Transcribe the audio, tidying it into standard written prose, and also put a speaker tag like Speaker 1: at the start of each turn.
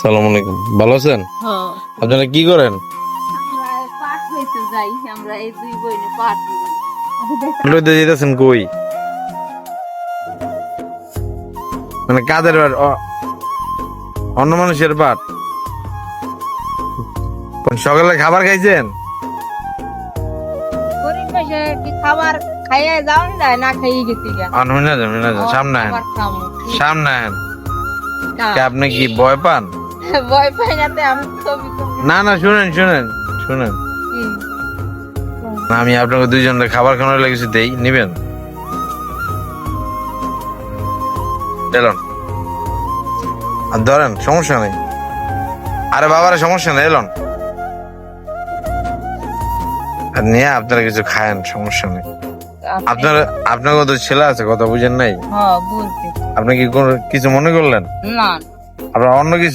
Speaker 1: সালাম আলাইকুম, ভালো আছেন?
Speaker 2: হ্যাঁ,
Speaker 1: আপনারা কি করেন?
Speaker 2: আমরা পাট হইতে যাই, আমরা এই দুই বইনে পাট
Speaker 1: লইতে যেতেছেন কই? মানে কাদের বাট? অন্য মানুষের বাট? সকালে খাবার খাইছেন?
Speaker 2: গরিব মানুষে কি খাবার খাইয়ে যাওয়া যায় না, খাইয়ে গেছি গা।
Speaker 1: শুনে যান, সামনে আহেন,
Speaker 2: খাবার খামু।
Speaker 1: সামনে আহেন।
Speaker 2: না,
Speaker 1: কে আপনি কি ভয় পান?
Speaker 2: ভয় পাই না, তে আমি ছবি তুলি।
Speaker 1: না না, শুনেন।
Speaker 2: কি?
Speaker 1: না, আমি আপনাকে দুইজনের খাবার খাওয়ানোর লেগেছি, দেই নিবেন? এলন আর ধরেন, সমস্যা নেই। আরে বাবারে, সমস্যা নেই, এলন আর নিয়ে আপনারা কিছু খায়েন, সমস্যা নেই। আপনার আপনার কত ছেলে আছে, কথা বুঝেন নাই?
Speaker 2: হ্যাঁ, বলছি।
Speaker 1: আপনি কি কিছু মনে করলেন?
Speaker 2: না,
Speaker 1: আপনার অন্য কিছু